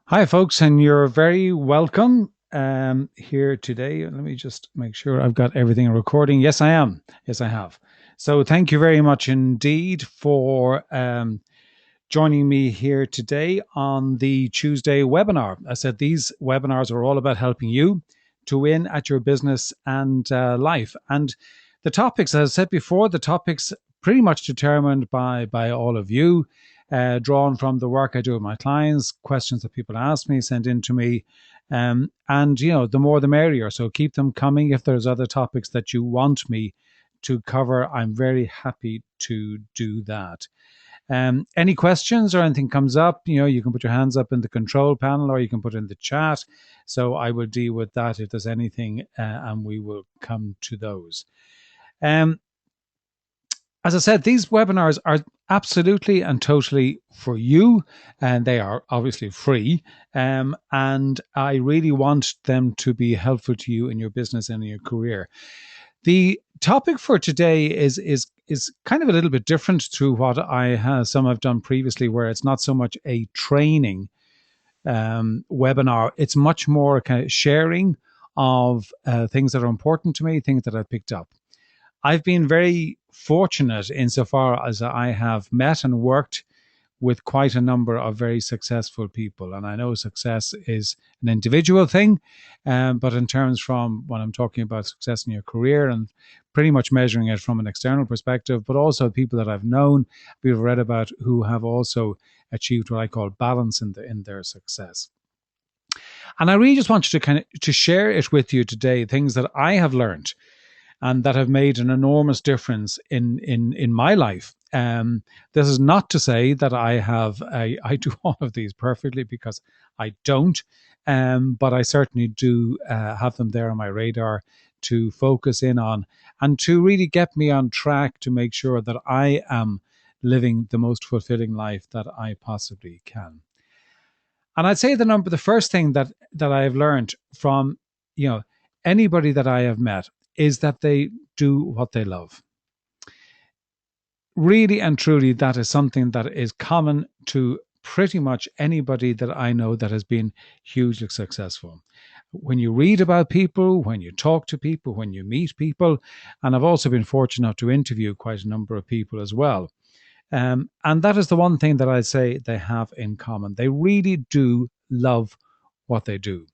Hi, folks, and you're very welcome here today. Let me just make sure I've got everything recording. Yes, I am. Yes, I have. So, thank you very much indeed for joining me here today on the Tuesday webinar. I said these webinars are all about helping you to win at your business and life. And the topics, as I said before, the topics pretty much determined by all of you, drawn from the work I do with my clients, questions that people ask me, send in to me. And, the more the merrier. So keep them coming. If there's other topics that you want me to cover, I'm very happy to do that. Any questions or anything comes up, you can put your hands up in the control panel or you can put it in the chat. So I will deal with that if there's anything, and we will come to those. Um, as I said, these webinars are absolutely and totally for you, and they are obviously free. And I really want them to be helpful to you in your business and in your career. The topic for today is kind of a little bit different to what I've done previously, where it's not so much a training webinar. It's much more kind of sharing of things that are important to me, things that I've picked up. I've been very fortunate insofar as I have met and worked with quite a number of very successful people. And I know success is an individual thing, but in terms from when I'm talking about success in your career and pretty much measuring it from an external perspective, but also people that I've known, we've read about who have also achieved what I call balance in their success. And I really just wanted to to share it with you today, things that I have learned and that have made an enormous difference in my life. This is not to say that I do all of these perfectly, because I don't, but I certainly do have them there on my radar to focus in on and to really get me on track to make sure that I am living the most fulfilling life that I possibly can. And I'd say the first thing that I have learned from you know anybody that I have met is that they do what they love. Really and truly, that is something that is common to pretty much anybody that I know that has been hugely successful. When you read about people, when you talk to people, when you meet people, and I've also been fortunate enough to interview quite a number of people as well. And that is the one thing that I say they have in common. They really do love what they do.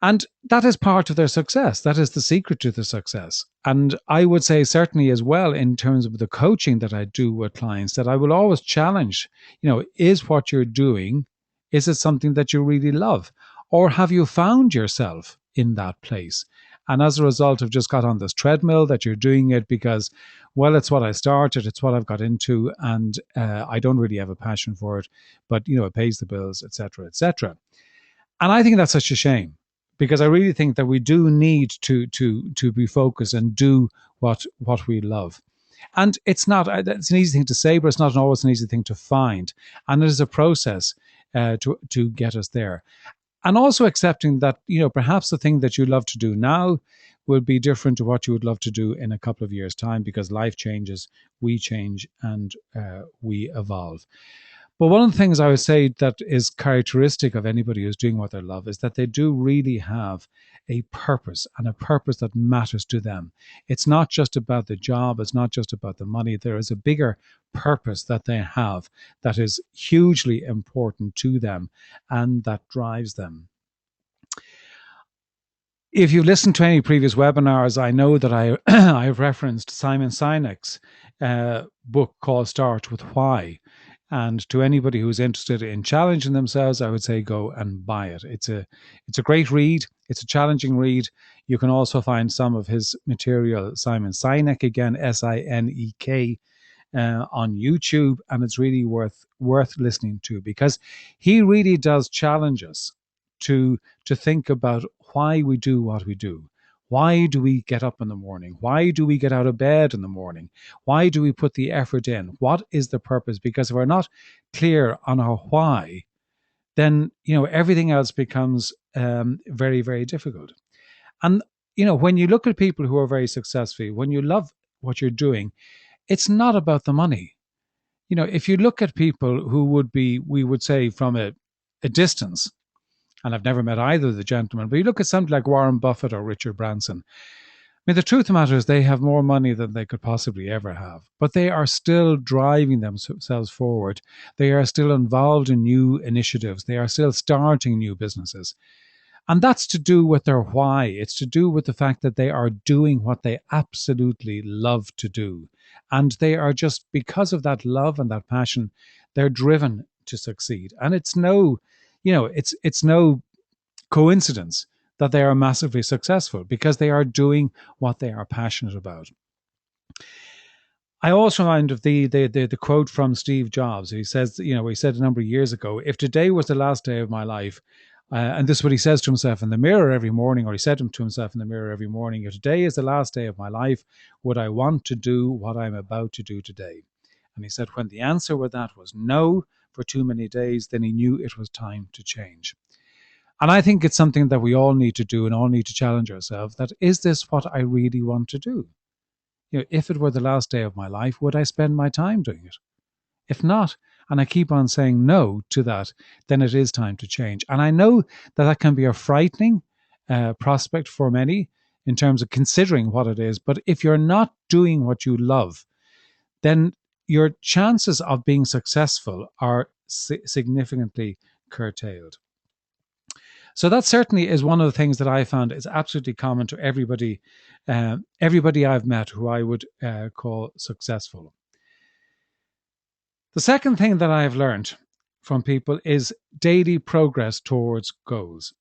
And that is part of their success. That is the secret to the success. And I would say, certainly as well, in terms of the coaching that I do with clients, that I will always challenge, is what you're doing, is it something that you really love? Or have you found yourself in that place? And as a result, have just got on this treadmill that you're doing it because, well, it's what I started, it's what I've got into, and I don't really have a passion for it, but, it pays the bills, etc., etc. And I think that's such a shame, because I really think that we do need to be focused and do what we love. And it's an easy thing to say, but it's not always an easy thing to find. And it is a process to get us there. And also accepting that, perhaps the thing that you love to do now will be different to what you would love to do in a couple of years' time, because life changes, we change, and we evolve. But one of the things I would say that is characteristic of anybody who's doing what they love is that they do really have a purpose, and a purpose that matters to them. It's not just about the job, it's not just about the money. There is a bigger purpose that they have that is hugely important to them and that drives them. If you've listened to any previous webinars, I know that I have referenced Simon Sinek's book called Start With Why. And to anybody who's interested in challenging themselves, I would say go and buy it. It's a great read. It's a challenging read. You can also find some of his material, Simon Sinek, again, Sinek, on YouTube, and it's really worth listening to, because he really does challenge us to think about why we do what we do. Why do we get up in the morning? Why do we get out of bed in the morning? Why do we put the effort in? What is the purpose? Because if we're not clear on our why, then everything else becomes very, very difficult. And when you look at people who are very successful, when you love what you're doing, it's not about the money. If you look at people who would be, we would say, from a distance. And I've never met either of the gentlemen, but you look at somebody like Warren Buffett or Richard Branson. I mean, the truth of the matter is they have more money than they could possibly ever have, but they are still driving themselves forward. They are still involved in new initiatives. They are still starting new businesses. And that's to do with their why. It's to do with the fact that they are doing what they absolutely love to do. And they are just, because of that love and that passion, they're driven to succeed. And it's no, it's no coincidence that they are massively successful, because they are doing what they are passionate about. I also remind of the quote from Steve Jobs. He says, he said a number of years ago, if today was the last day of my life, and this is what he says to himself in the mirror every morning, or he said to himself in the mirror every morning, if today is the last day of my life, would I want to do what I'm about to do today? And he said when the answer with that was no for too many days, then he knew it was time to change. And I think it's something that we all need to do and all need to challenge ourselves, that is this what I really want to do? If it were the last day of my life, would I spend my time doing it? If not, and I keep on saying no to that, then it is time to change. And I know that can be a frightening prospect for many in terms of considering what it is. But if you're not doing what you love, then your chances of being successful are significantly curtailed. So that certainly is one of the things that I found is absolutely common to everybody I've met who I would call successful. The second thing that I've learned from people is daily progress towards goals.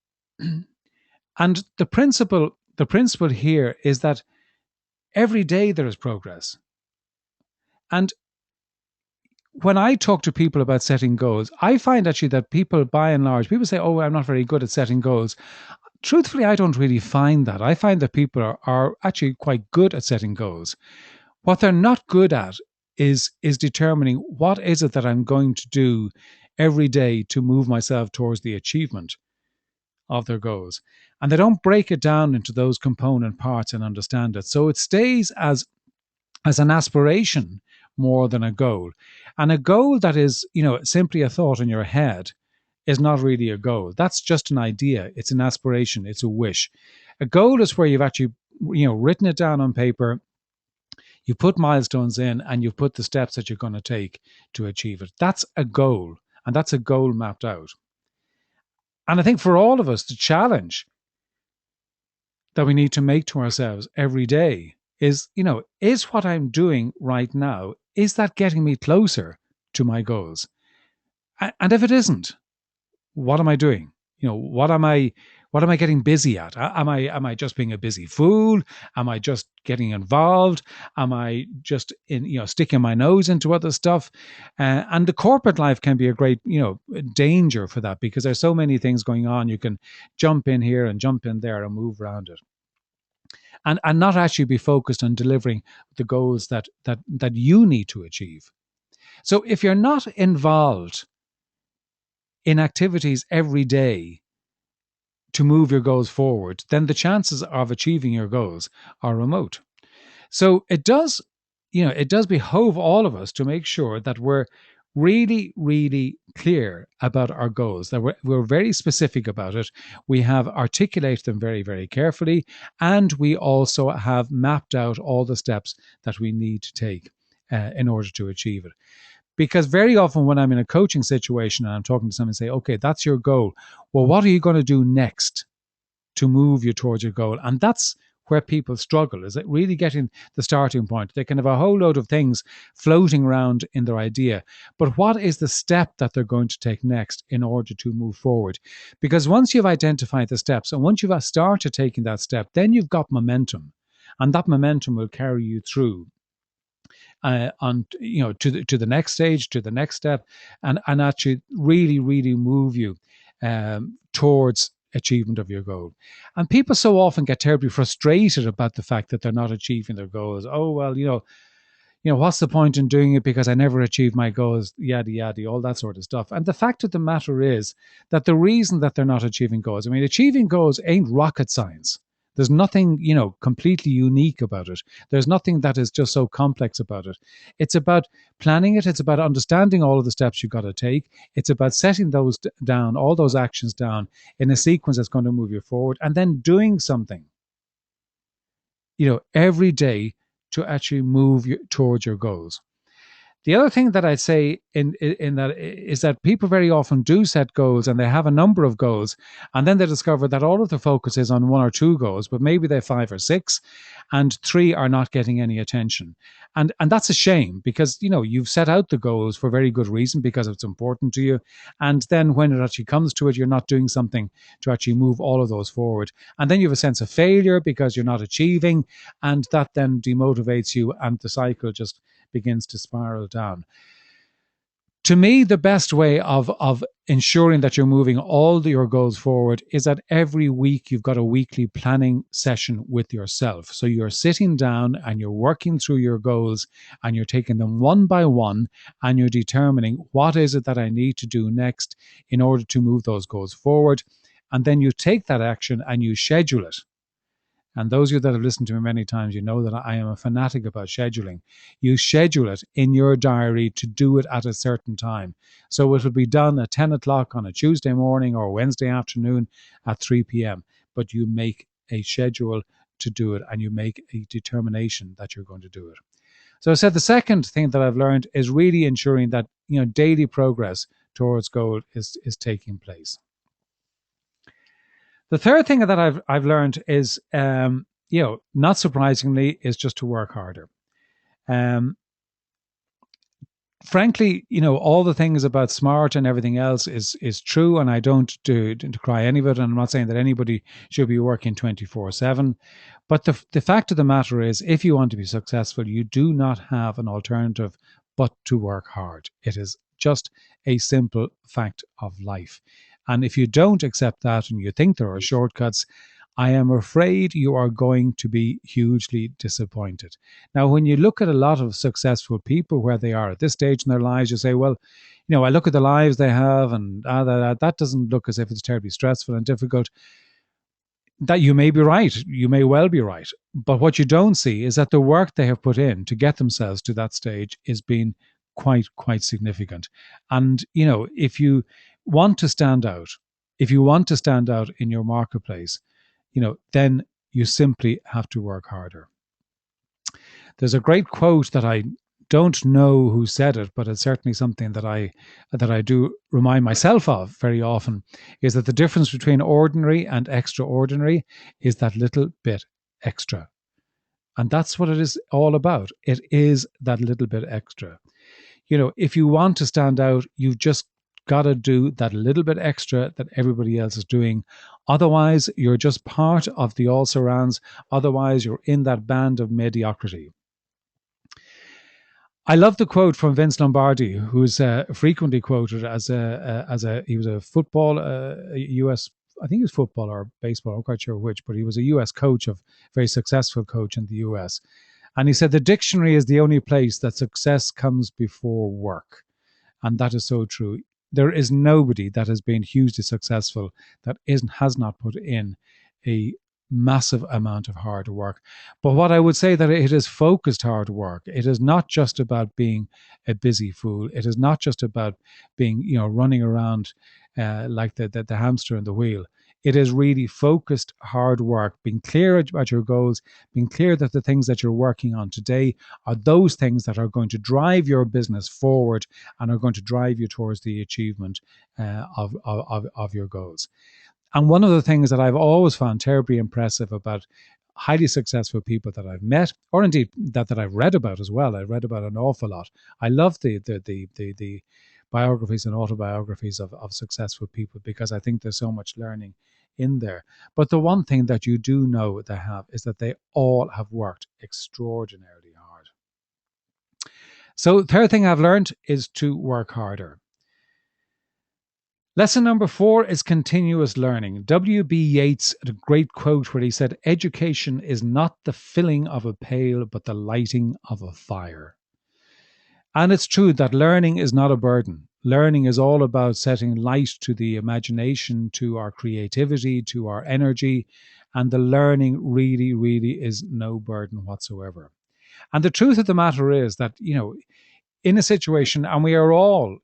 And the principle here is that every day there is progress. And when I talk to people about setting goals, I find actually that people, by and large, people say, oh, I'm not very good at setting goals. Truthfully, I don't really find that. I find that people are actually quite good at setting goals. What they're not good at is determining what is it that I'm going to do every day to move myself towards the achievement of their goals. And they don't break it down into those component parts and understand it. So it stays as an aspiration more than a goal. And a goal that is, simply a thought in your head is not really a goal. That's just an idea. It's an aspiration. It's a wish. A goal is where you've actually, written it down on paper. You put milestones in and you've put the steps that you're going to take to achieve it. That's a goal. And that's a goal mapped out. And I think for all of us, the challenge that we need to make to ourselves every day is, is what I'm doing right now, is that getting me closer to my goals? And if it isn't, what am I doing? What am I getting busy at? Am I just being a busy fool? Am I just getting involved? Am I just sticking my nose into other stuff? And the corporate life can be a great, danger for that, because there's so many things going on. You can jump in here and jump in there and move around it. And not actually be focused on delivering the goals that you need to achieve. So if you're not involved in activities every day to move your goals forward, then the chances of achieving your goals are remote. So it does behove all of us to make sure that we're really, really clear about our goals, that we're very specific about it. We have articulated them very, very carefully, and we also have mapped out all the steps that we need to take in order to achieve it. Because very often when I'm in a coaching situation and I'm talking to someone and say, okay, that's your goal. Well, what are you going to do next to move you towards your goal? And that's where people struggle, is it really getting the starting point. They can have a whole load of things floating around in their idea, but what is the step that they're going to take next in order to move forward? Because once you've identified the steps and once you've started taking that step, then you've got momentum, and that momentum will carry you through to the next stage, to the next step, and actually really, really move you towards achievement of your goal. And people so often get terribly frustrated about the fact that they're not achieving their goals. Oh, well, what's the point in doing it because I never achieved my goals, yada, yada, all that sort of stuff. And the fact of the matter is that the reason that they're not achieving goals, achieving goals ain't rocket science. There's nothing, completely unique about it. There's nothing that is just so complex about it. It's about planning it. It's about understanding all of the steps you've got to take. It's about setting those down, all those actions down in a sequence that's going to move you forward, and then doing something, every day to actually move you towards your goals. The other thing that I'd say in that is that people very often do set goals and they have a number of goals, and then they discover that all of the focus is on one or two goals, but maybe they're 5 or 6, and 3 are not getting any attention. And that's a shame, because you've set out the goals for very good reason, because it's important to you. And then when it actually comes to it, you're not doing something to actually move all of those forward. And then you have a sense of failure because you're not achieving, and that then demotivates you, and the cycle just begins to spiral down. To me, the best way of ensuring that you're moving all your goals forward is that every week you've got a weekly planning session with yourself. So you're sitting down and you're working through your goals, and you're taking them one by one, and you're determining what is it that I need to do next in order to move those goals forward. And then you take that action and you schedule it. And those of you that have listened to me many times, you know that I am a fanatic about scheduling. You schedule it in your diary to do it at a certain time. So it will be done at 10 o'clock on a Tuesday morning or Wednesday afternoon at 3 p.m. But you make a schedule to do it, and you make a determination that you're going to do it. So I said the second thing that I've learned is really ensuring that daily progress towards goal is taking place. The third thing that I've learned is, not surprisingly, is just to work harder. Frankly, all the things about SMART and everything else is true, and I don't decry any of it. And I'm not saying that anybody should be working 24/7. But the fact of the matter is, if you want to be successful, you do not have an alternative but to work hard. It is just a simple fact of life. And if you don't accept that and you think there are shortcuts, I am afraid you are going to be hugely disappointed. Now, when you look at a lot of successful people where they are at this stage in their lives, you say, well, I look at the lives they have, and that doesn't look as if it's terribly stressful and difficult. That you may be right. You may well be right. But what you don't see is that the work they have put in to get themselves to that stage is being quite significant. And, if you want to stand out, in your marketplace, then you simply have to work harder. There's a great quote that I don't know who said it, but it's certainly something that I do remind myself of very often, is that the difference between ordinary and extraordinary is that little bit extra. And that's what it is all about. It is that little bit extra. If you want to stand out, you've just got to do that little bit extra that everybody else is doing. Otherwise, you're just part of the also-rans. Otherwise, you're in that band of mediocrity. I love the quote from Vince Lombardi, who's frequently quoted as he was a football, US, I think it was football or baseball, I'm quite sure which, but he was a US coach, very successful coach in the US. And he said, the dictionary is the only place that success comes before work. And that is so true. There is nobody that has been hugely successful that has not put in a massive amount of hard work. But what I would say, that it is focused hard work. It is not just about being a busy fool. It is not just about being, running around like the hamster in the wheel. It is really focused hard work, being clear about your goals, being clear that the things that you're working on today are those things that are going to drive your business forward and are going to drive you towards the achievement of your goals. And one of the things that I've always found terribly impressive about highly successful people that I've met, or indeed that I've read about as well, I've read about an awful lot. I love the biographies and autobiographies of successful people, because I think there's so much learning in there. But the one thing that you do know they have is that they all have worked extraordinarily hard. So the third thing I've learned is to work harder. Lesson number 4 is continuous learning. W.B. Yeats had a great quote where he said, education is not the filling of a pail, but the lighting of a fire. And it's true that learning is not a burden. Learning is all about setting light to the imagination, to our creativity, to our energy, and the learning really, really is no burden whatsoever. And the truth of the matter is that, in a situation, and we are all,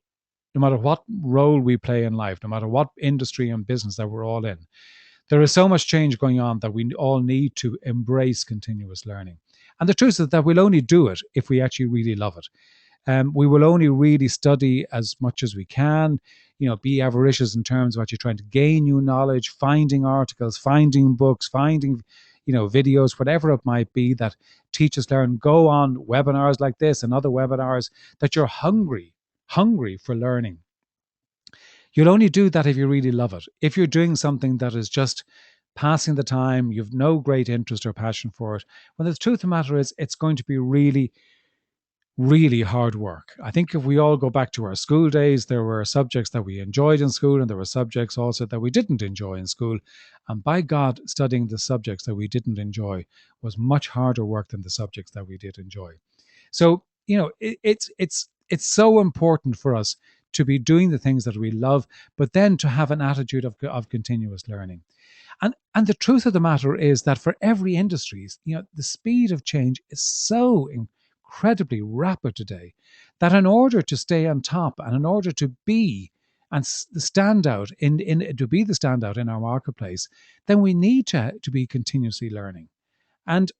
no matter what role we play in life, no matter what industry and business that we're all in, there is so much change going on that we all need to embrace continuous learning. And the truth is that we'll only do it if we actually really love it. We will only really study as much as we can, be avaricious in terms of what you're trying to gain new knowledge, finding articles, finding books, finding, videos, whatever it might be that teach us learn. Go on webinars like this and other webinars that you're hungry for learning. You'll only do that if you really love it. If you're doing something that is just passing the time, you've no great interest or passion for it, well, the truth of the matter is it's going to be really, really hard work. I think if we all go back to our school days, there were subjects that we enjoyed in school, and there were subjects also that we didn't enjoy in school. And by God, studying the subjects that we didn't enjoy was much harder work than the subjects that we did enjoy. So, it's so important for us to be doing the things that we love, but then to have an attitude of continuous learning. And the truth of the matter is that for every industry, the speed of change is so incredibly rapid today that in order to stay on top and in order to be and stand out to be the standout in our marketplace, then we need to be continuously learning. And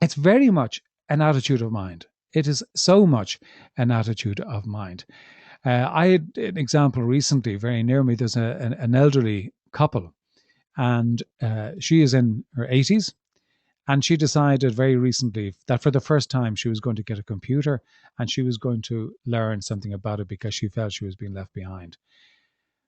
it's very much an attitude of mind. It is so much an attitude of mind. I had an example recently very near me. There's an elderly couple, and she is in her 80s. And she decided very recently that for the first time she was going to get a computer and she was going to learn something about it because she felt she was being left behind.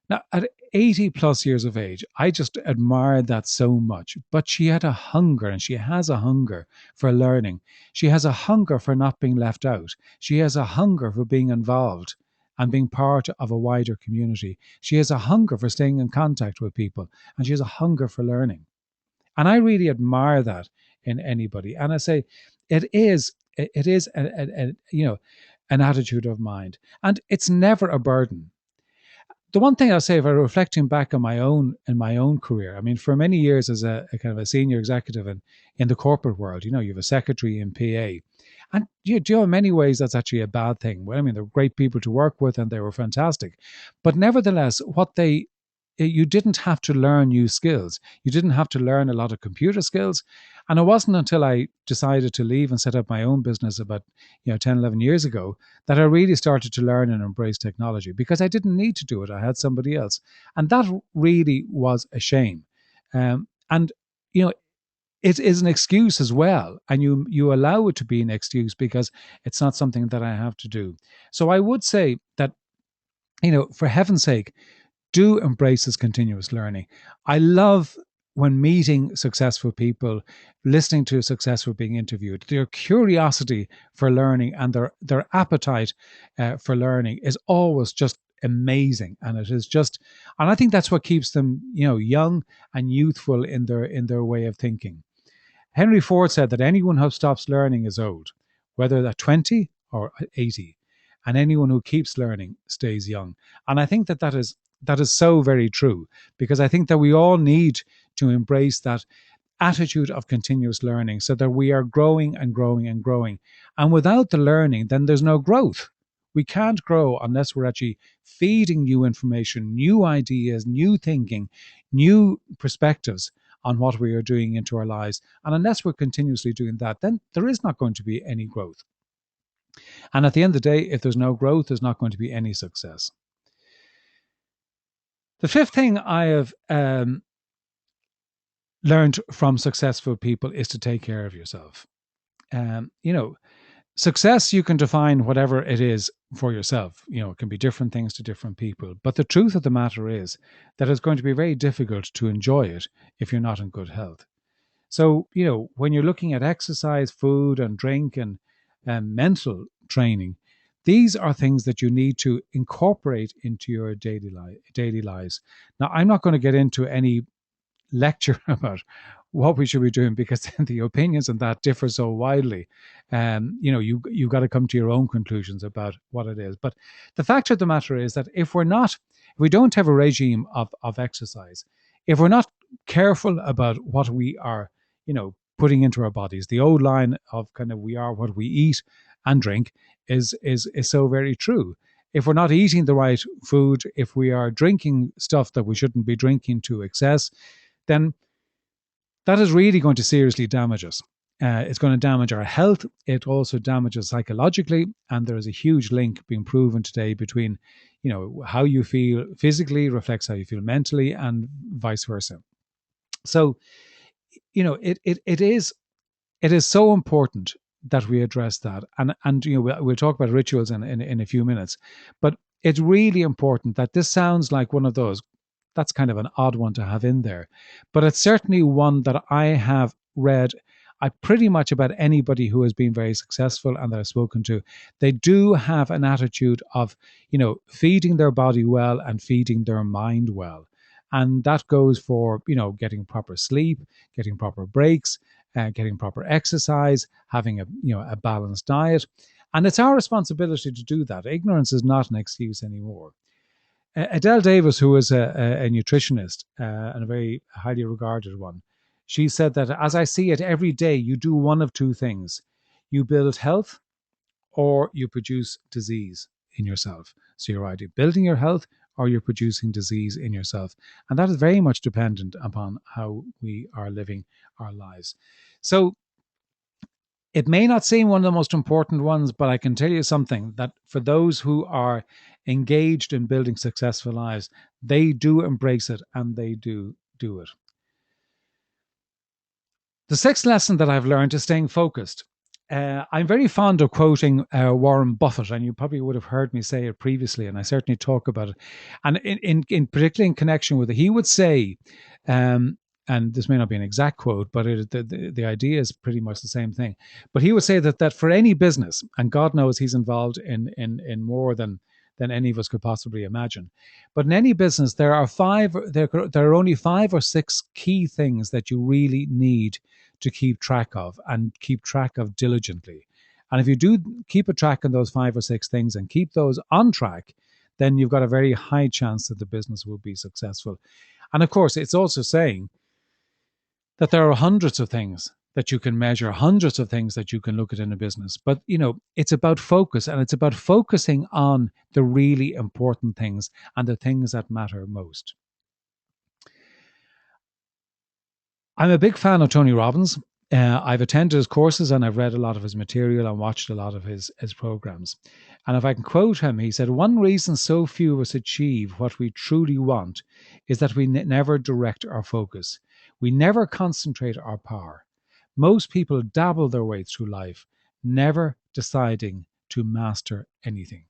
Now, at 80 plus years of age, I just admired that so much. But she had a hunger, and she has a hunger for learning. She has a hunger for not being left out. She has a hunger for being involved and being part of a wider community. She has a hunger for staying in contact with people, and she has a hunger for learning. And I really admire that in anybody. And I say, it is an attitude of mind, and it's never a burden. The one thing I'll say, if I'm reflecting back on my own career, I mean, for many years as a kind of a senior executive in the corporate world, you have a secretary in PA, and in many ways that's actually a bad thing. Well, I mean, they're great people to work with, and they were fantastic, but nevertheless, you didn't have to learn new skills. You didn't have to learn a lot of computer skills. And it wasn't until I decided to leave and set up my own business about 10, 11 years ago that I really started to learn and embrace technology, because I didn't need to do it. I had somebody else. And that really was a shame. And it is an excuse as well. And you allow it to be an excuse because it's not something that I have to do. So I would say that, for heaven's sake, do embrace this continuous learning. I love when meeting successful people, listening to successful being interviewed, their curiosity for learning and their appetite for learning is always just amazing. And it is just, and I think that's what keeps them, young and youthful in their way of thinking. Henry Ford said that anyone who stops learning is old, whether at 20 or 80. And anyone who keeps learning stays young. And I think that is so very true, because I think that we all need to embrace that attitude of continuous learning so that we are growing and growing and growing. And without the learning, then there's no growth. We can't grow unless we're actually feeding new information, new ideas, new thinking, new perspectives on what we are doing into our lives. And unless we're continuously doing that, then there is not going to be any growth. And at the end of the day, if there's no growth, there's not going to be any success. The fifth thing I have learned from successful people is to take care of yourself. Success, you can define whatever it is for yourself. It can be different things to different people. But the truth of the matter is that it's going to be very difficult to enjoy it if you're not in good health. So, when you're looking at exercise, food and drink and mental training, these are things that you need to incorporate into your daily lives. Now, I'm not going to get into any lecture about what we should be doing, because the opinions on that differ so widely. You've got to come to your own conclusions about what it is. But the fact of the matter is that if we don't have a regime of exercise, if we're not careful about what we are, putting into our bodies. The old line of kind of we are what we eat and drink is so very true. If we're not eating the right food, if we are drinking stuff that we shouldn't be drinking to excess, then that is really going to seriously damage us. It's going to damage our health. It also damages psychologically, and there is a huge link being proven today between, how you feel physically reflects how you feel mentally, and vice versa. So, it is so important that we address that, and we'll talk about rituals in a few minutes, but it's really important that this sounds like one of those. That's kind of an odd one to have in there, but it's certainly one that I have read. I pretty much about anybody who has been very successful and that I've spoken to, they do have an attitude of, feeding their body well and feeding their mind well. And that goes for, getting proper sleep, getting proper breaks, getting proper exercise, having a balanced diet. And it's our responsibility to do that. Ignorance is not an excuse anymore. Adele Davis, who is a nutritionist and a very highly regarded one, she said that as I see it every day, you do one of two things: you build health or you produce disease in yourself. So you're either building your health or you're producing disease in yourself. And that is very much dependent upon how we are living our lives. So it may not seem one of the most important ones, but I can tell you something, that for those who are engaged in building successful lives, they do embrace it and they do it. The sixth lesson that I've learned is staying focused. I'm very fond of quoting Warren Buffett, and you probably would have heard me say it previously, and I certainly talk about it. And in particularly in connection with it, he would say, and this may not be an exact quote, but the idea is pretty much the same thing. But he would say that for any business, and God knows he's involved in more than any of us could possibly imagine. But in any business, there are only 5 or 6 key things that you really need to keep track of, and keep track of diligently. And if you do keep a track on those 5 or 6 things and keep those on track, then you've got a very high chance that the business will be successful. And of course, it's also saying that there are hundreds of things that you can measure, hundreds of things that you can look at in a business. But, it's about focus, and it's about focusing on the really important things and the things that matter most. I'm a big fan of Tony Robbins. I've attended his courses and I've read a lot of his material and watched a lot of his programs. And if I can quote him, he said, "One reason so few of us achieve what we truly want is that we never direct our focus. We never concentrate our power. Most people dabble their way through life, never deciding to master anything."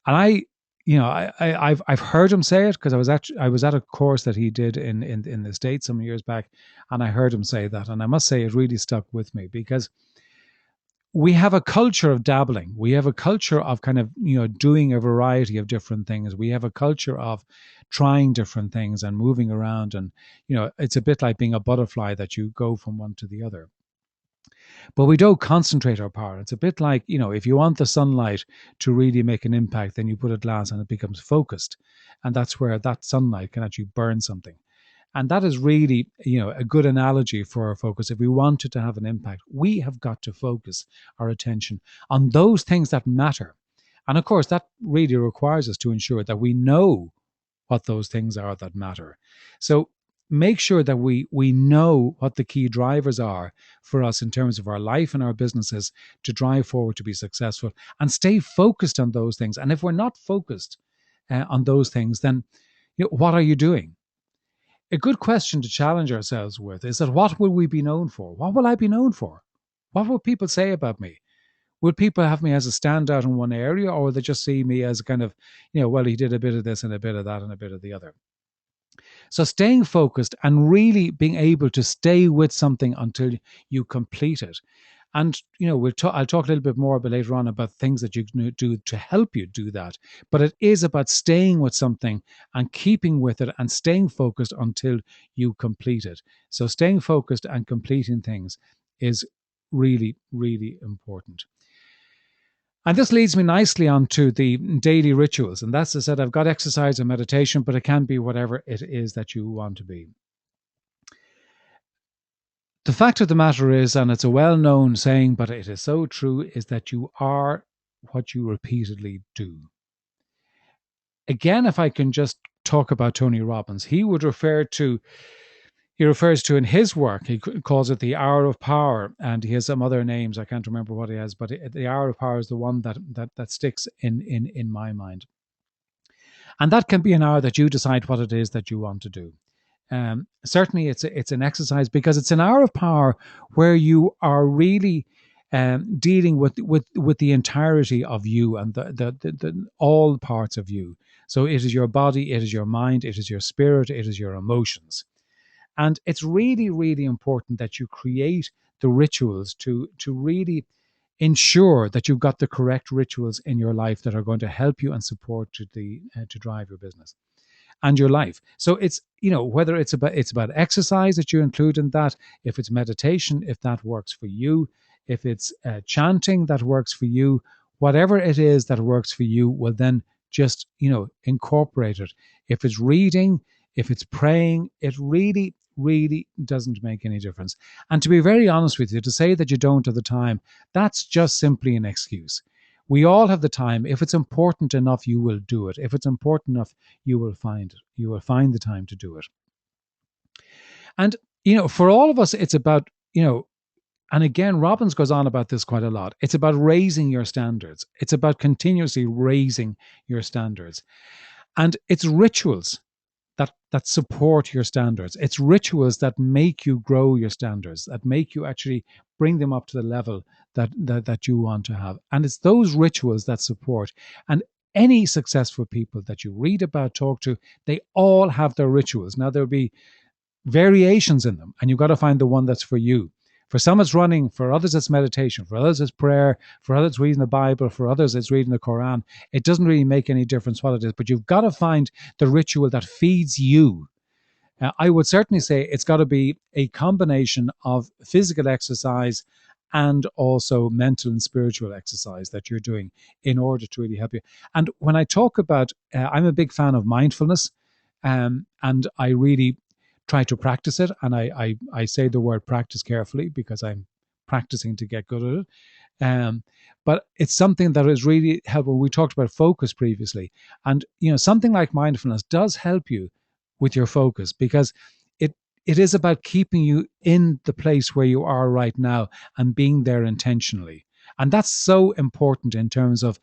And I've heard him say it, because I was at a course that he did in the States some years back, and I heard him say that, and I must say it really stuck with me, because we have a culture of dabbling. We have a culture of kind of doing a variety of different things. We have a culture of trying different things and moving around, and it's a bit like being a butterfly, that you go from one to the other. But we don't concentrate our power. It's a bit like, if you want the sunlight to really make an impact, then you put a glass and it becomes focused. And that's where that sunlight can actually burn something. And that is really, a good analogy for our focus. If we want it to have an impact, we have got to focus our attention on those things that matter. And of course, that really requires us to ensure that we know what those things are that matter. So make sure that we know what the key drivers are for us in terms of our life and our businesses to drive forward to be successful, and stay focused on those things. And if we're not focused on those things, then what are you doing? A good question to challenge ourselves with is that, what will we be known for? What will I be known for? What will people say about me? Would people have me as a standout in one area, or will they just see me as a kind of, well, he did a bit of this and a bit of that and a bit of the other? So staying focused and really being able to stay with something until you complete it. And, I'll talk a little bit more about later on about things that you can do to help you do that. But it is about staying with something and keeping with it and staying focused until you complete it. So staying focused and completing things is really, really important. And this leads me nicely onto the daily rituals. And that's, as I said, I've got exercise and meditation, but it can be whatever it is that you want to be. The fact of the matter is, and it's a well-known saying, but it is so true, is that you are what you repeatedly do. Again, if I can just talk about Tony Robbins, he refers to in his work, he calls it the hour of power, and he has some other names. I can't remember what he has, but the hour of power is the one that sticks in my mind. And that can be an hour that you decide what it is that you want to do. Certainly, it's an exercise because it's an hour of power where you are really dealing with the entirety of you and the all parts of you. So it is your body, it is your mind, it is your spirit, it is your emotions, and it's really, really important that you create the rituals to ensure that you've got the correct rituals in your life that are going to help you and support to drive your business and your life. So it's, whether it's about exercise that you include in that, if it's meditation, if that works for you, if it's chanting that works for you, whatever it is that works for you, will then just, incorporate it. If it's reading, if it's praying, it really, really doesn't make any difference. And to be very honest with you, to say that you don't have the time, that's just simply an excuse. We all have the time. If it's important enough, you will do it. If it's important enough, you will find it. You will find the time to do it. And, for all of us, it's about, and again, Robbins goes on about this quite a lot. It's about raising your standards. It's about continuously raising your standards. And it's rituals that support your standards. It's rituals that make you grow your standards, that make you actually bring them up to the level that you want to have. And it's those rituals that support. And any successful people that you read about, talk to, they all have their rituals. Now, there'll be variations in them, and you've got to find the one that's for you. For some, it's running. For others, it's meditation. For others, it's prayer. For others, it's reading the Bible. For others, it's reading the Quran. It doesn't really make any difference what it is, but you've got to find the ritual that feeds you. I would certainly say it's got to be a combination of physical exercise and also mental and spiritual exercise that you're doing in order to really help you. And when I talk about, I'm a big fan of mindfulness, and I really try to practice it. And I say the word practice carefully because I'm practicing to get good at it. But it's something that is really helpful. We talked about focus previously. And, something like mindfulness does help you with your focus because it is about keeping you in the place where you are right now and being there intentionally. And that's so important in terms of,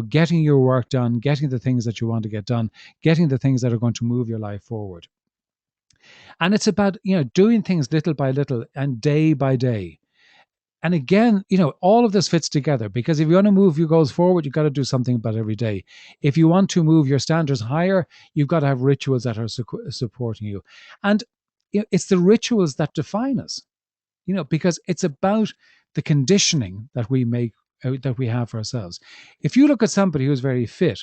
getting your work done, getting the things that you want to get done, getting the things that are going to move your life forward. And it's about, doing things little by little and day by day. And again, all of this fits together because if you want to move your goals forward, you've got to do something about it every day. If you want to move your standards higher, you've got to have rituals that are supporting you. And it's the rituals that define us, because it's about the conditioning that we make, that we have for ourselves. If you look at somebody who's very fit,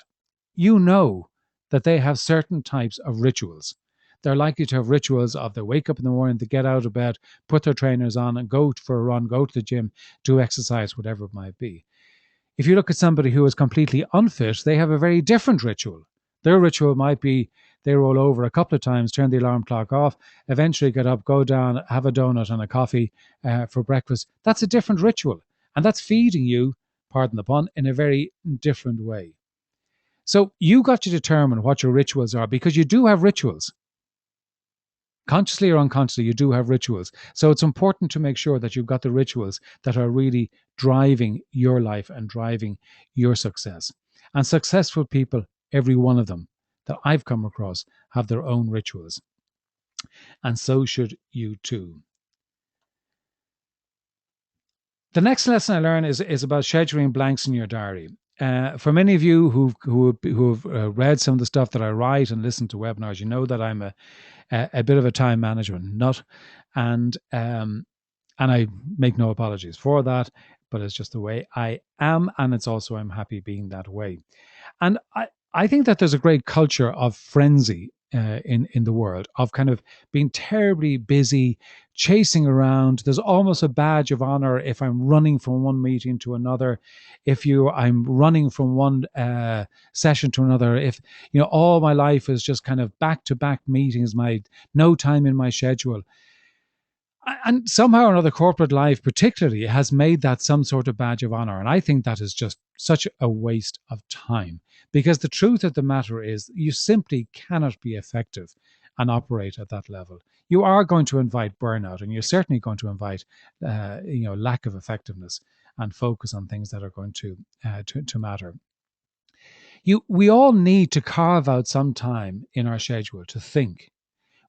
you know that they have certain types of rituals. They're likely to have rituals of they wake up in the morning, they get out of bed, put their trainers on and go for a run, go to the gym, do exercise, whatever it might be. If you look at somebody who is completely unfit, they have a very different ritual. Their ritual might be they roll over a couple of times, turn the alarm clock off, eventually get up, go down, have a donut and a coffee for breakfast. That's a different ritual. And that's feeding you, pardon the pun, in a very different way. So you got to determine what your rituals are because you do have rituals. Consciously or unconsciously, you do have rituals. So it's important to make sure that you've got the rituals that are really driving your life and driving your success. And successful people, every one of them that I've come across, have their own rituals. And so should you too. The next lesson I learned is about scheduling blanks in your diary. For many of you who've read some of the stuff that I write and listen to webinars, you know that I'm a bit of a time management nut, and I make no apologies for that, but it's just the way I am, and it's also I'm happy being that way. And I think that there's a great culture of frenzy in the world, of kind of being terribly busy, chasing around. There's almost a badge of honor if I'm running from one meeting to another, if I'm running from one session to another. If all my life is just kind of back to back meetings, my no time in my schedule. And somehow or another, corporate life particularly has made that some sort of badge of honor. And I think that is just such a waste of time, because the truth of the matter is you simply cannot be effective and operate at that level. You are going to invite burnout, and you're certainly going to invite lack of effectiveness and focus on things that are going to matter. We all need to carve out some time in our schedule to think.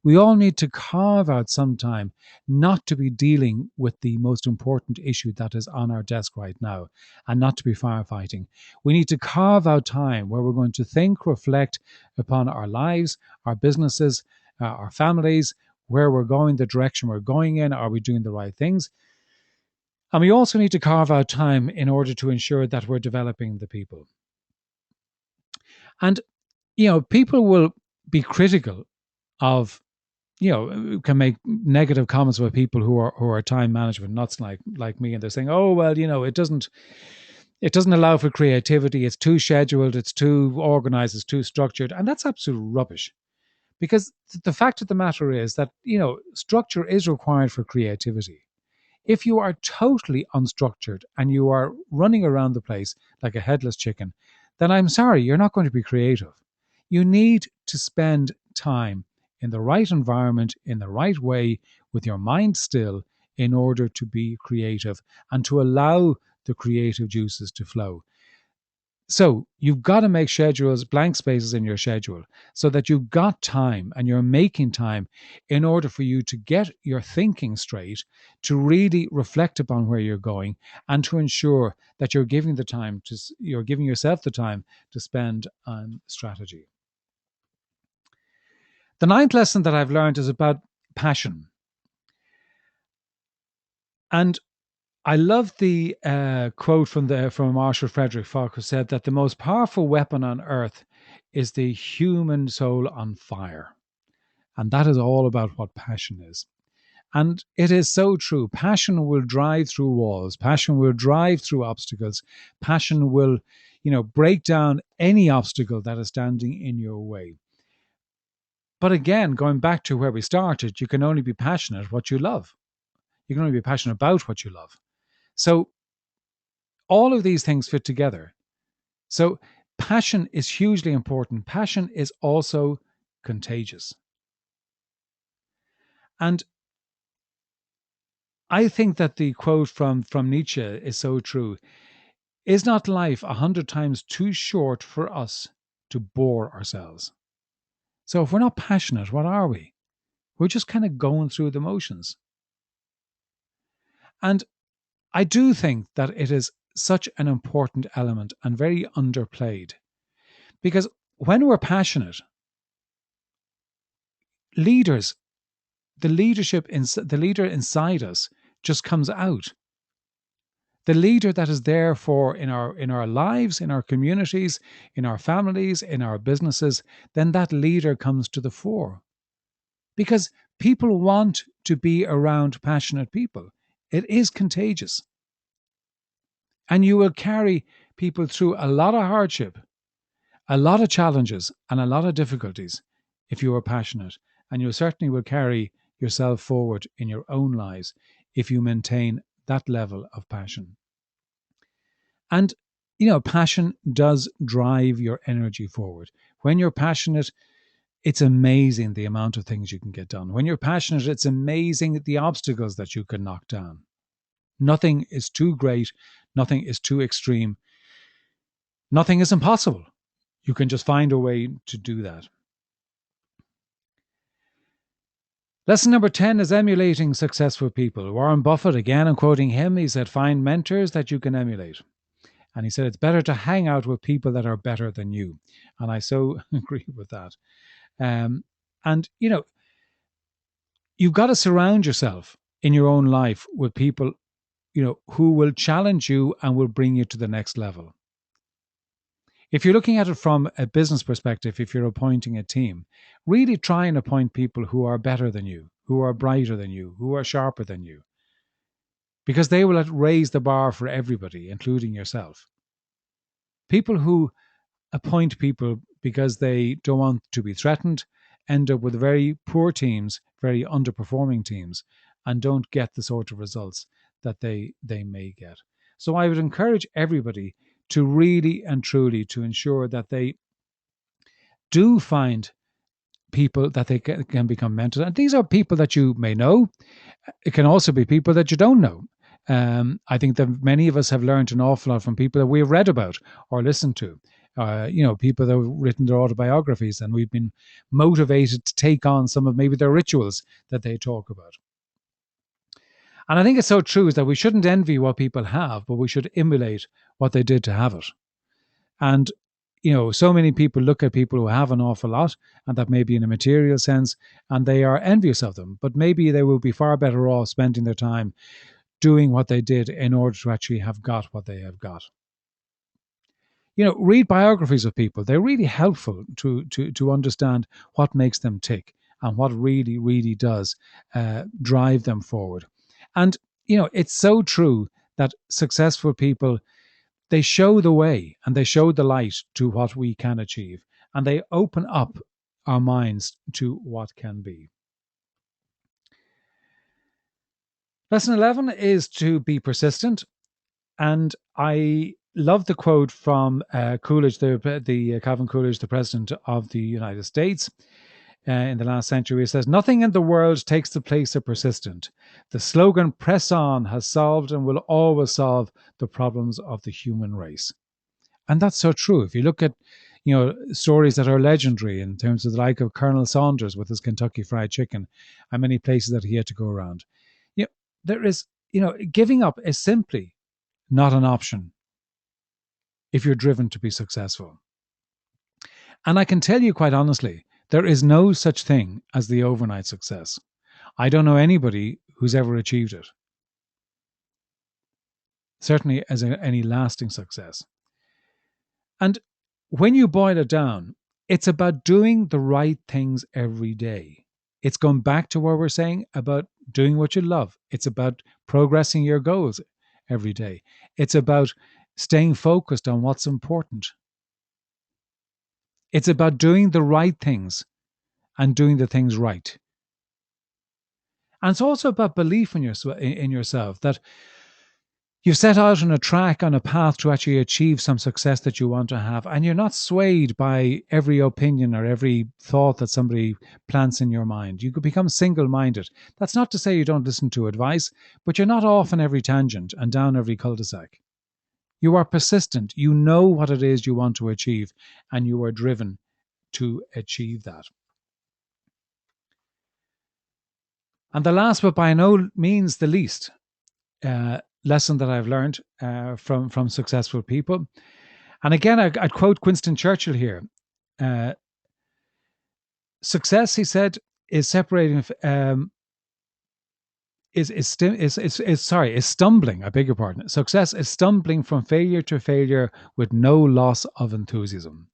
We all need to carve out some time not to be dealing with the most important issue that is on our desk right now, and not to be firefighting. We need to carve out time where we're going to think, reflect upon our lives, our businesses, our families, where we're going, the direction we're going in. Are we doing the right things? And we also need to carve out time in order to ensure that we're developing the people. And, people will be critical of, can make negative comments about people who are time management nuts like me, and they're saying, oh well, it doesn't allow for creativity. It's too scheduled. It's too organized. It's too structured, and that's absolute rubbish. Because the fact of the matter is that structure is required for creativity. If you are totally unstructured and you are running around the place like a headless chicken, then I'm sorry, you're not going to be creative. You need to spend time in the right environment, in the right way, with your mind still, in order to be creative and to allow the creative juices to flow. So you've got to make schedules, blank spaces in your schedule, so that you've got time and you're making time in order for you to get your thinking straight, to really reflect upon where you're going, and to ensure that you're giving yourself the time to spend on strategy. The ninth lesson that I've learned is about passion. And I love the quote from Marshall Frederick Falk, who said that the most powerful weapon on earth is the human soul on fire. And that is all about what passion is. And it is so true. Passion will drive through walls. Passion will drive through obstacles. Passion will, break down any obstacle that is standing in your way. But again, going back to where we started, you can only be passionate what you love. You can only be passionate about what you love. So all of these things fit together. So passion is hugely important. Passion is also contagious. And I think that the quote from Nietzsche is so true. Is not life 100 times too short for us to bore ourselves? So if we're not passionate, what are we? We're just kind of going through the motions. And I do think that it is such an important element and very underplayed. Because when we're passionate, the leader inside us just comes out. The leader that is there in our lives, in our communities, in our families, in our businesses, then that leader comes to the fore. Because people want to be around passionate people. It is contagious. And you will carry people through a lot of hardship, a lot of challenges, and a lot of difficulties if you are passionate. And you certainly will carry yourself forward in your own lives if you maintain that level of passion. And, passion does drive your energy forward. When you're passionate, it's amazing the amount of things you can get done. When you're passionate, it's amazing the obstacles that you can knock down. Nothing is too great. Nothing is too extreme. Nothing is impossible. You can just find a way to do that. Lesson number 10 is emulating successful people. Warren Buffett, again, I'm quoting him, he said, find mentors that you can emulate. And he said, it's better to hang out with people that are better than you. And I so agree with that. And, you've got to surround yourself in your own life with people, who will challenge you and will bring you to the next level. If you're looking at it from a business perspective, if you're appointing a team, really try and appoint people who are better than you, who are brighter than you, who are sharper than you, because they will raise the bar for everybody, including yourself. People who appoint people because they don't want to be threatened end up with very poor teams, very underperforming teams, and don't get the sort of results that they may get. So I would encourage everybody to really and truly to ensure that they do find people that they can become mentors. And these are people that you may know. It can also be people that you don't know. I think that many of us have learned an awful lot from people that we've read about or listened to. People that have written their autobiographies, and we've been motivated to take on some of maybe their rituals that they talk about. And I think it's so true is that we shouldn't envy what people have, but we should emulate what they did to have it. And so many people look at people who have an awful lot, and that may be in a material sense, and they are envious of them. But maybe they will be far better off spending their time doing what they did in order to actually have got what they have got. Read biographies of people. They're really helpful to understand what makes them tick and what really, really does drive them forward. And, it's so true that successful people, they show the way and they show the light to what we can achieve. And they open up our minds to what can be. Lesson 11 is to be persistent. And I love the quote from Coolidge, the Calvin Coolidge, the President of the United States in the last century. It says, "Nothing in the world takes the place of persistent. The slogan, 'Press on,' has solved and will always solve the problems of the human race." And that's so true. If you look at stories that are legendary in terms of the like of Colonel Saunders with his Kentucky Fried Chicken and many places that he had to go around, there is, giving up is simply not an option if you're driven to be successful. And I can tell you quite honestly, there is no such thing as the overnight success. I don't know anybody who's ever achieved it. Certainly as any lasting success. And when you boil it down, it's about doing the right things every day. It's going back to what we're saying about doing what you love. It's about progressing your goals every day. It's about staying focused on what's important. It's about doing the right things and doing the things right. And it's also about belief in yourself, that you've set out on a track, on a path to actually achieve some success that you want to have, and you're not swayed by every opinion or every thought that somebody plants in your mind. You could become single-minded. That's not to say you don't listen to advice, but you're not off on every tangent and down every cul-de-sac. You are persistent. You know what it is you want to achieve, and you are driven to achieve that. And the last, but by no means the least, lesson that I've learned from successful people. And again, I'd quote Winston Churchill here. Success, he said, is separating. Is stumbling. I beg your pardon. Success is stumbling from failure to failure with no loss of enthusiasm.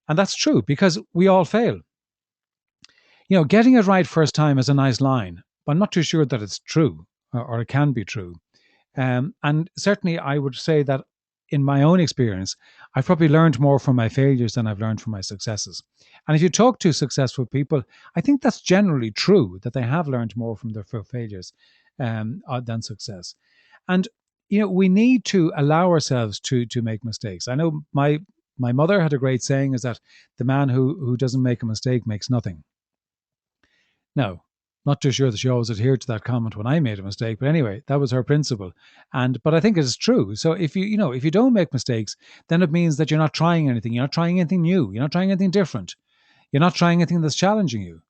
And that's true because we all fail. Getting it right first time is a nice line, but I'm not too sure that it's true or it can be true. And certainly I would say that in my own experience, I've probably learned more from my failures than I've learned from my successes. And if you talk to successful people, I think that's generally true, that they have learned more from their failures than success. And, we need to allow ourselves to make mistakes. I know my mother had a great saying, is that the man who doesn't make a mistake makes nothing. Now, not too sure that she always adhered to that comment when I made a mistake, but anyway, that was her principle. But I think it is true. So if you don't make mistakes, then it means that you're not trying anything. You're not trying anything new. You're not trying anything different. You're not trying anything that's challenging you.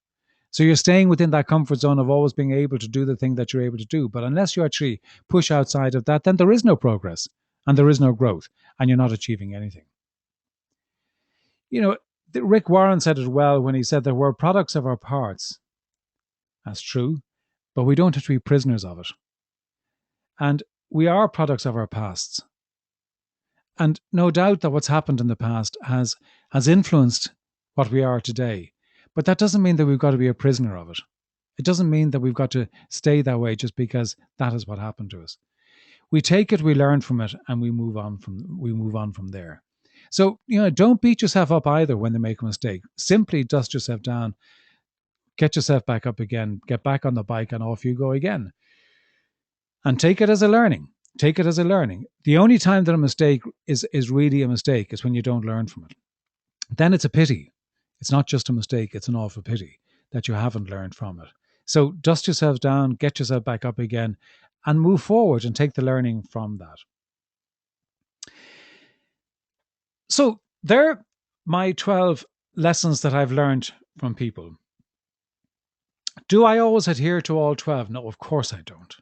So you're staying within that comfort zone of always being able to do the thing that you're able to do. But unless you actually push outside of that, then there is no progress and there is no growth and you're not achieving anything. Rick Warren said it well when he said that we're products of our parts. That's true, but we don't have to be prisoners of it. And we are products of our pasts. And no doubt that what's happened in the past has influenced what we are today. But that doesn't mean that we've got to be a prisoner of it. It doesn't mean that we've got to stay that way just because that is what happened to us. We take it, we learn from it, and we move on from there. So, don't beat yourself up either when they make a mistake. Simply dust yourself down, get yourself back up again, get back on the bike, and off you go again. And take it as a learning. Take it as a learning. The only time that a mistake is really a mistake is when you don't learn from it. Then it's a pity. It's not just a mistake, it's an awful pity that you haven't learned from it. So dust yourself down, get yourself back up again, and move forward and take the learning from that. So they're my 12 lessons that I've learned from people. Do I always adhere to all 12? No, of course I don't.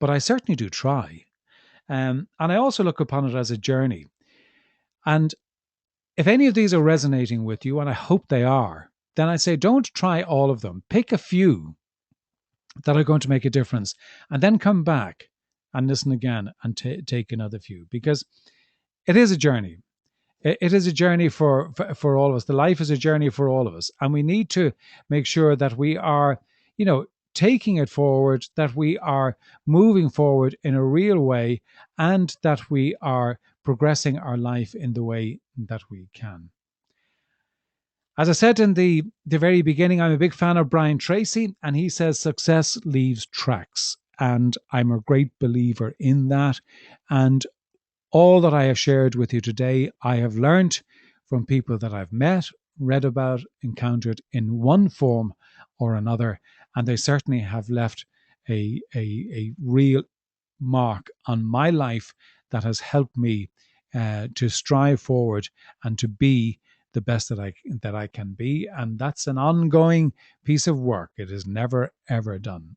But I certainly do try. And I also look upon it as a journey. And if any of these are resonating with you, and I hope they are, then I say don't try all of them. Pick a few that are going to make a difference, and then come back and listen again and take another few, because it is a journey. It is a journey for all of us. The life is a journey for all of us, and we need to make sure that we are, taking it forward, that we are moving forward in a real way, and that we are progressing our life in the way that we can. As I said in the very beginning, I'm a big fan of Brian Tracy, and he says success leaves tracks. And I'm a great believer in that. And all that I have shared with you today, I have learned from people that I've met, read about, encountered in one form or another. And they certainly have left a real mark on my life that has helped me to strive forward and to be the best that I can be. And that's an ongoing piece of work. It is never, ever done.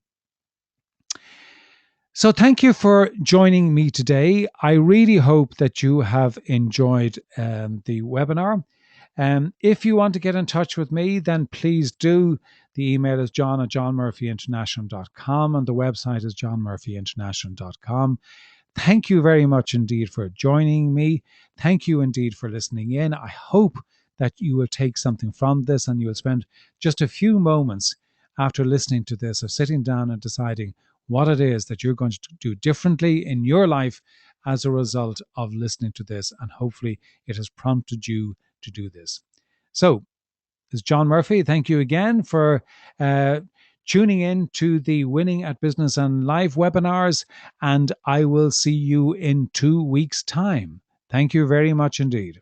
So thank you for joining me today. I really hope that you have enjoyed the webinar. If you want to get in touch with me, then please do. The email is john@johnmurphyinternational.com and the website is johnmurphyinternational.com. Thank you very much indeed for joining me. Thank you indeed for listening in. I hope that you will take something from this and you will spend just a few moments after listening to this of sitting down and deciding what it is that you're going to do differently in your life as a result of listening to this. And hopefully it has prompted you to do this. So, this is John Murphy. Thank you again for tuning in to the Winning at Business and Live webinars. And I will see you in 2 weeks' time. Thank you very much indeed.